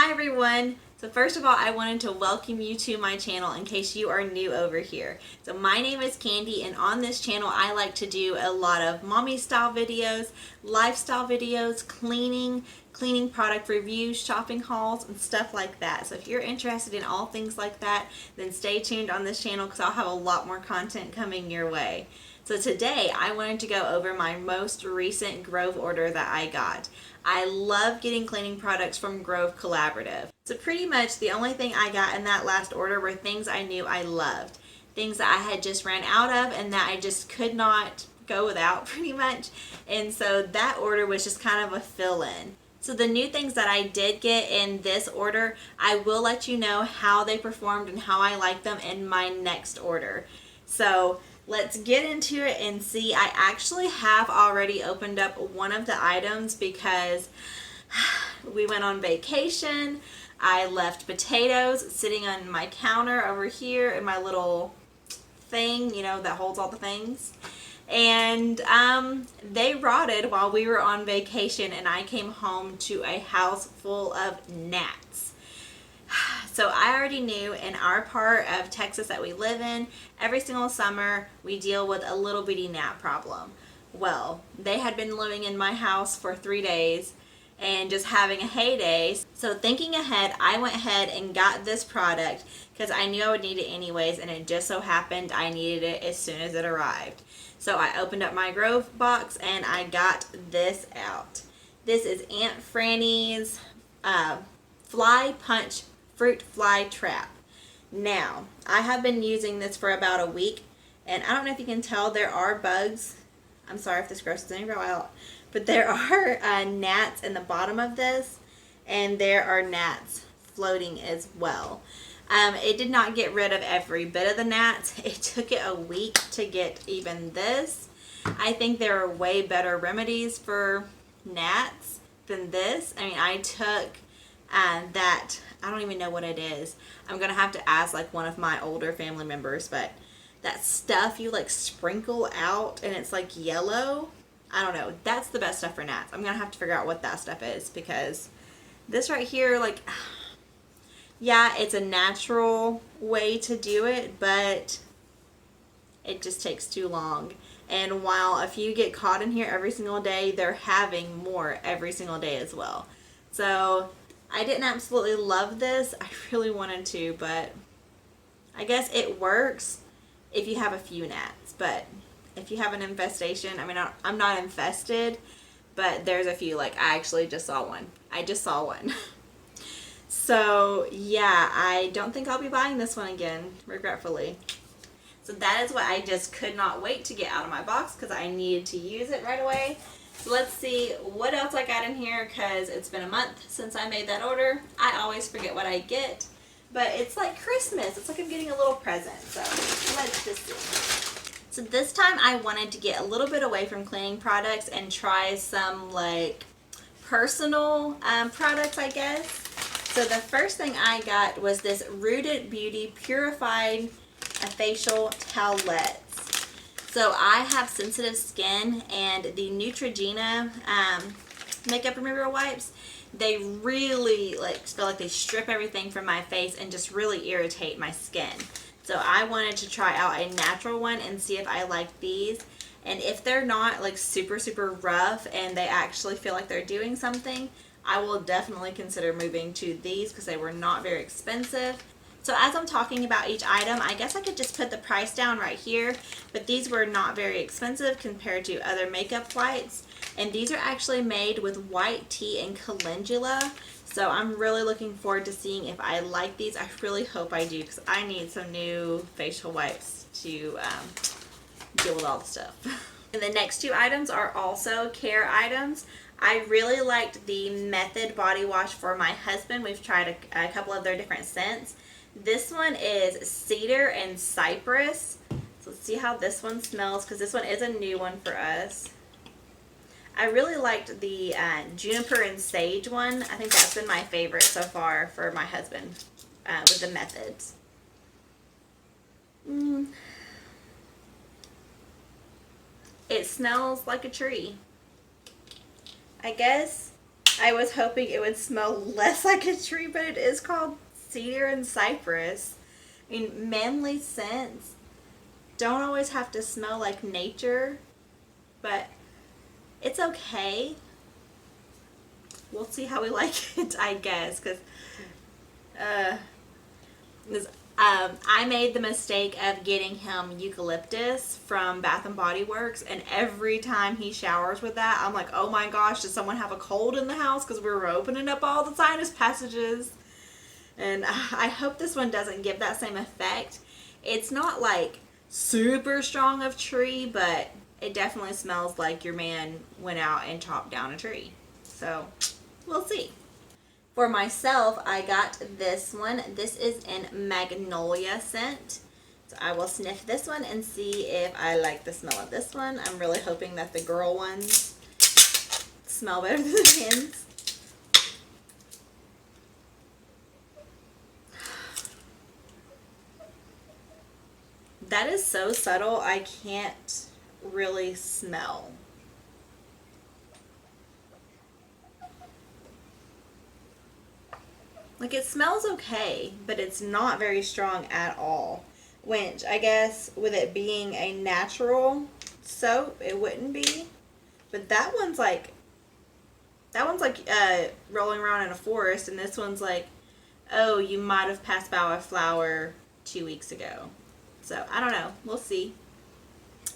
Hi everyone! So first of all, I wanted to welcome you to my channel in case you are new over here. So my name is Candy, and on this channel I like to do a lot of mommy style videos, lifestyle videos, cleaning product reviews, shopping hauls, and stuff like that. So if you're interested in all things like that, then stay tuned on this channel because I'll have a lot more content coming your way. So today I wanted to go over my most recent Grove order that I got. I love getting cleaning products from Grove Collaborative. So pretty much the only thing I got in that last order were things I knew I loved. Things that I had just ran out of and that I just could not go without pretty much. And so that order was just kind of a fill-in. So the new things that I did get in this order, I will let you know how they performed and how I like them in my next order. So let's get into it and see. I actually have already opened up one of the items because we went on vacation. I left potatoes sitting on my counter over here in my little thing, you know, that holds all the things. And they rotted while we were on vacation, and I came home to a house full of gnats. So I already knew in our part of Texas that we live in, every single summer we deal with a little bitty gnat problem. Well, they had been living in my house for 3 days and just having a heyday. So thinking ahead, I went ahead and got this product because I knew I would need it anyways, and it just so happened I needed it as soon as it arrived. So I opened up my Grove box and I got this out. This is Aunt Franny's Fly Punch Fruit Fly Trap. Now, I have been using this for about a week, and I don't know if you can tell, there are bugs. I'm sorry if this grosses anybody out, but there are gnats in the bottom of this, and there are gnats floating as well. It did not get rid of every bit of the gnats. It took it a week to get even this. I think there are way better remedies for gnats than this. I mean, I took that, I don't even know what it is. I'm gonna have to ask like one of my older family members, but that stuff you like sprinkle out and it's like yellow, I don't know, that's the best stuff for gnats. I'm gonna have to figure out what that stuff is, because this right here, like, yeah, it's a natural way to do it, but it just takes too long. And while a few get caught in here every single day, they're having more every single day as well. So I didn't absolutely love this. I really wanted to, but I guess it works if you have a few gnats. But if you have an infestation, I mean, I'm not infested, but there's a few. Like, I actually just saw one. I just saw one. So yeah, I don't think I'll be buying this one again, regretfully. So that is what I just could not wait to get out of my box because I needed to use it right away. So let's see what else I got in here, because it's been a month since I made that order. I always forget what I get, but it's like Christmas. It's like I'm getting a little present. So let's just see. So this time I wanted to get a little bit away from cleaning products and try some like personal products, I guess. So the first thing I got was this Rooted Beauty Purified Facial Towelettes. So I have sensitive skin, and the Neutrogena makeup remover wipes, they really like feel like they strip everything from my face and just really irritate my skin. So I wanted to try out a natural one and see if I like these. And if they're not like super rough and they actually feel like they're doing something, I will definitely consider moving to these because they were not very expensive. So as I'm talking about each item, I guess I could just put the price down right here, but these were not very expensive compared to other makeup wipes. And these are actually made with white tea and calendula. So I'm really looking forward to seeing if I like these. I really hope I do, because I need some new facial wipes to deal with all the stuff. And the next two items are also care items. I really liked the Method body wash for my husband. We've tried a couple of their different scents. This one is Cedar and Cypress. So let's see how this one smells, because this one is a new one for us. I really liked the Juniper and Sage one. I think that's been my favorite so far for my husband with the Methods. It smells like a tree. I guess I was hoping it would smell less like a tree, but it is called cedar and cypress. I mean, manly scents don't always have to smell like nature, but it's okay. We'll see how we like it, I guess, because I made the mistake of getting him eucalyptus from Bath and Body Works, and every time he showers with that, I'm like, oh my gosh, does someone have a cold in the house? Because we were opening up all the sinus passages. And I hope this one doesn't give that same effect. It's not like super strong of tree, but it definitely smells like your man went out and chopped down a tree. So we'll see. For myself, I got this one. This is in Magnolia scent. So I will sniff this one and see if I like the smell of this one. I'm really hoping that the girl ones smell better than the men's. That is so subtle, I can't really smell. Like, it smells okay, but it's not very strong at all. Which, I guess, with it being a natural soap, it wouldn't be. But that one's like rolling around in a forest, and this one's like, oh, you might have passed by a flower 2 weeks ago. So, I don't know. We'll see.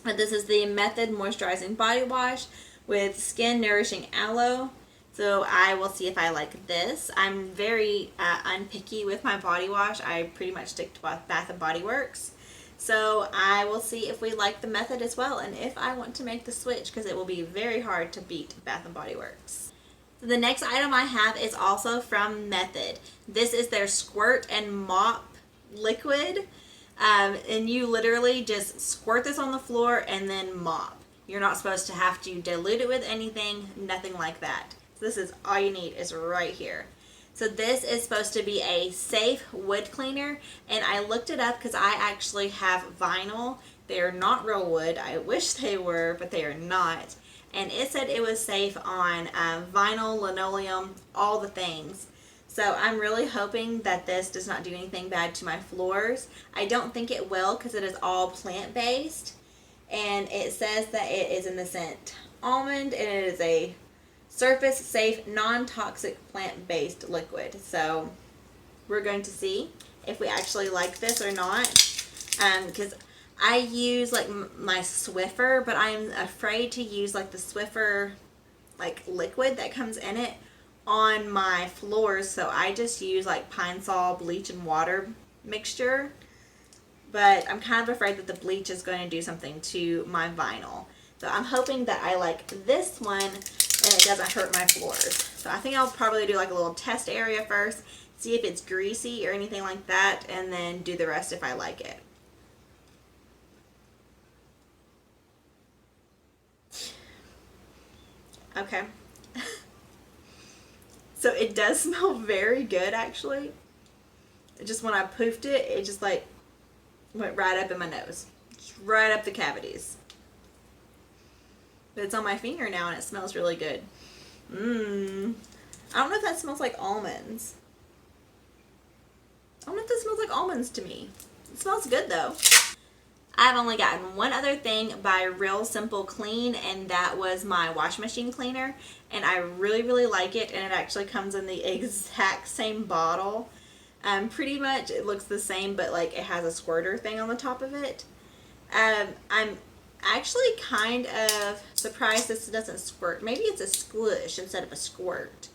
But this is the Method Moisturizing Body Wash with Skin Nourishing Aloe. So I will see if I like this. I'm very unpicky with my body wash. I pretty much stick to Bath and Body Works. So I will see if we like the Method as well, and if I want to make the switch, because it will be very hard to beat Bath and Body Works. So the next item I have is also from Method. This is their Squirt and Mop liquid. And you literally just squirt this on the floor and then mop. You're not supposed to have to dilute it with anything, nothing like that. So this is all you need is right here. So this is supposed to be a safe wood cleaner, and I looked it up because I actually have vinyl. They're not real wood. I wish they were, but they are not. And it said it was safe on vinyl, linoleum, all the things. So I'm really hoping that this does not do anything bad to my floors. I don't think it will because it is all plant-based. And it says that it is in the scent almond, and it is a surface-safe, non-toxic plant-based liquid. So we're going to see if we actually like this or not. Because I use like my Swiffer, but I'm afraid to use like the Swiffer like liquid that comes in it on my floors, so I just use like Pine Sol bleach and water mixture, but I'm kind of afraid that the bleach is going to do something to my vinyl. So I'm hoping that I like this one and it doesn't hurt my floors. So I think I'll probably do like a little test area first, see if it's greasy or anything like that, and then do the rest if I like it. Okay. So it does smell very good, actually. Just when I poofed it, it just like went right up in my nose. Just right up the cavities. But it's on my finger now and it smells really good. I don't know if that smells like almonds. I don't know if that smells like almonds to me. It smells good though. I've only gotten one other thing by Real Simple Clean, and that was my wash machine cleaner, and I really, really like it, and it actually comes in the exact same bottle. Pretty much it looks the same, but like it has a squirter thing on the top of it. I'm actually kind of surprised this doesn't squirt. Maybe it's a squish instead of a squirt.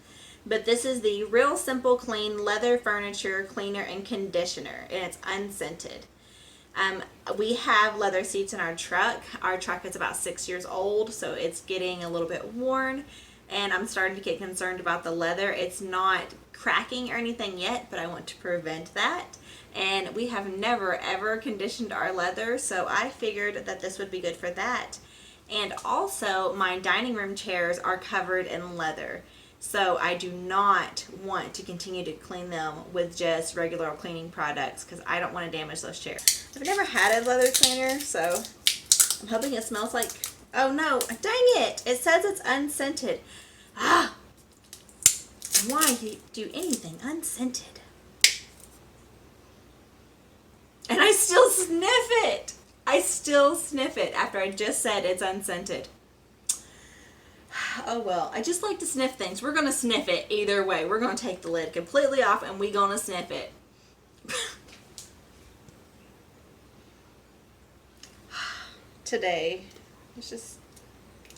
But this is the Real Simple Clean Leather Furniture Cleaner and Conditioner, and it's unscented. We have leather seats in our truck. Our truck is about 6 years old, so it's getting a little bit worn, and I'm starting to get concerned about the leather. It's not cracking or anything yet, but I want to prevent that. And we have never ever conditioned our leather, so I figured that this would be good for that. And also, my dining room chairs are covered in leather. So I do not want to continue to clean them with just regular cleaning products because I don't want to damage those chairs. I've never had a leather cleaner, so I'm hoping it smells like, oh no, dang it, it says it's unscented. why you do anything unscented. And I still sniff it. I still sniff it after I just said it's unscented. Oh well, I just like to sniff things. We're going to sniff it either way. We're going to take the lid completely off and we're going to sniff it. Today, it's just,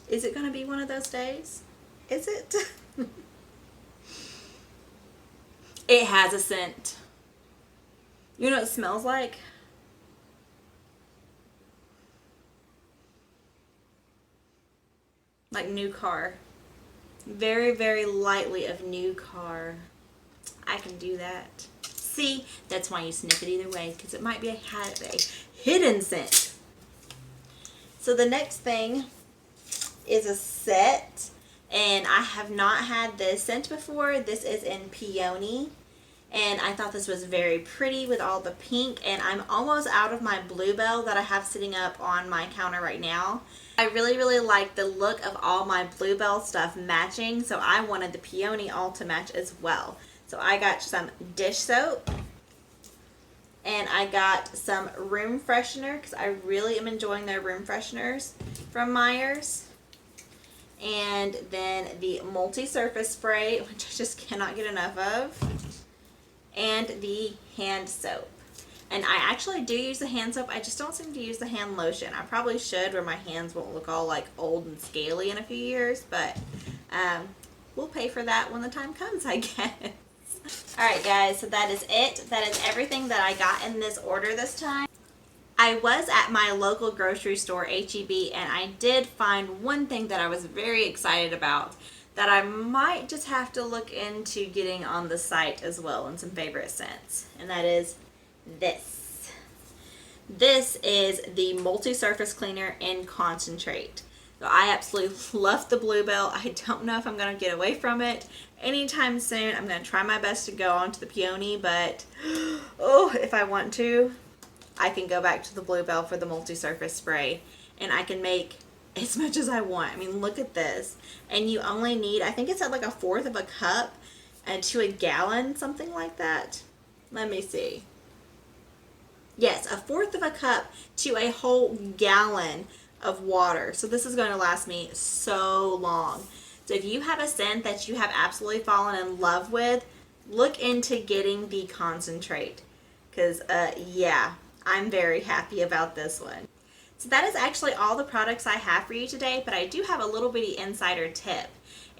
is it going to be one of those days? Is it? It has a scent. You know what it smells like? Like new car. Very, very lightly of new car. I can do that. See, that's why you sniff it either way, because it might be a hidden scent. So the next thing is a set, and I have not had this scent before. This is in Peony, and I thought this was very pretty with all the pink, and I'm almost out of my Bluebell that I have sitting up on my counter right now. I really, really like the look of all my Bluebell stuff matching, so I wanted the Peony all to match as well. So I got some dish soap, and I got some room freshener because I really am enjoying their room fresheners from Myers. And then the multi-surface spray, which I just cannot get enough of. And the hand soap. And I actually do use the hand soap. I just don't seem to use the hand lotion. I probably should, where my hands won't look all like old and scaly in a few years. But we'll pay for that when the time comes, I guess. Alright guys, so that is it. That is everything that I got in this order this time. I was at my local grocery store, H-E-B, and I did find one thing that I was very excited about that I might just have to look into getting on the site as well in some favorite scents. And that is this. This is the multi-surface cleaner in concentrate. So I absolutely love the Bluebell. I don't know if I'm going to get away from it anytime soon. I'm going to try my best to go on to the Peony, but oh, if I want to, I can go back to the Bluebell for the multi-surface spray, and I can make as much as I want. I mean, look at this. And you only need, I think it's at like 1/4 of a cup to a gallon, something like that. Let me see. Yes, 1/4 of a cup to a whole gallon of water. So this is going to last me so long. So if you have a scent that you have absolutely fallen in love with, look into getting the concentrate. Because, yeah, I'm very happy about this one. So that is actually all the products I have for you today, but I do have a little bitty insider tip.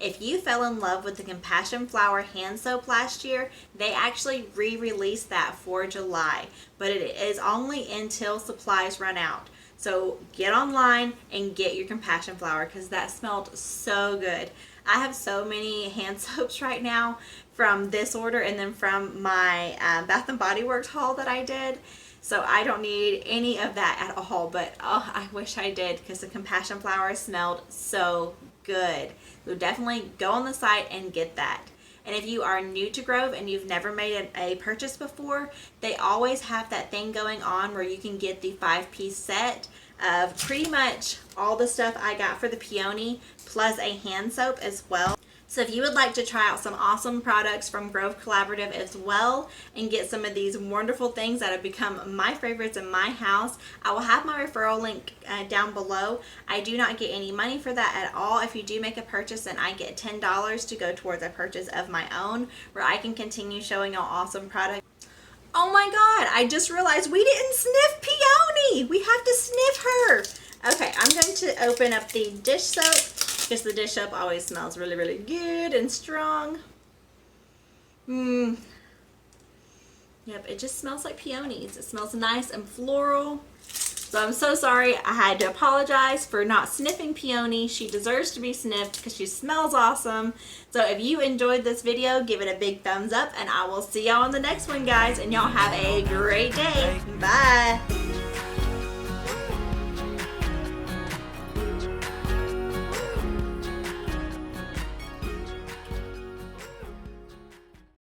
If you fell in love with the Compassion Flower hand soap last year, they actually re-released that for July, but it is only until supplies run out. So get online and get your Compassion Flower because that smelled so good. I have so many hand soaps right now from this order and then from my Bath & Body Works haul that I did. So I don't need any of that at all, but oh, I wish I did because the Compassion Flower smelled so good. So definitely go on the site and get that. And if you are new to Grove and you've never made a purchase before, they always have that thing going on where you can get the 5-piece set of pretty much all the stuff I got for the Peony plus a hand soap as well. So if you would like to try out some awesome products from Grove Collaborative as well and get some of these wonderful things that have become my favorites in my house, I will have my referral link down below. I do not get any money for that at all. If you do make a purchase, then I get $10 to go towards a purchase of my own where I can continue showing y'all awesome products. Oh my god, I just realized we didn't sniff Peony. We have to sniff her. Okay, I'm going to open up the dish soap because the dish soap always smells really, really good and strong. Yep, it just smells like peonies. It smells nice and floral. So I'm so sorry. I had to apologize for not sniffing Peony. She deserves to be sniffed because she smells awesome. So if you enjoyed this video, give it a big thumbs up and I will see y'all in the next one, guys. And y'all have a great day.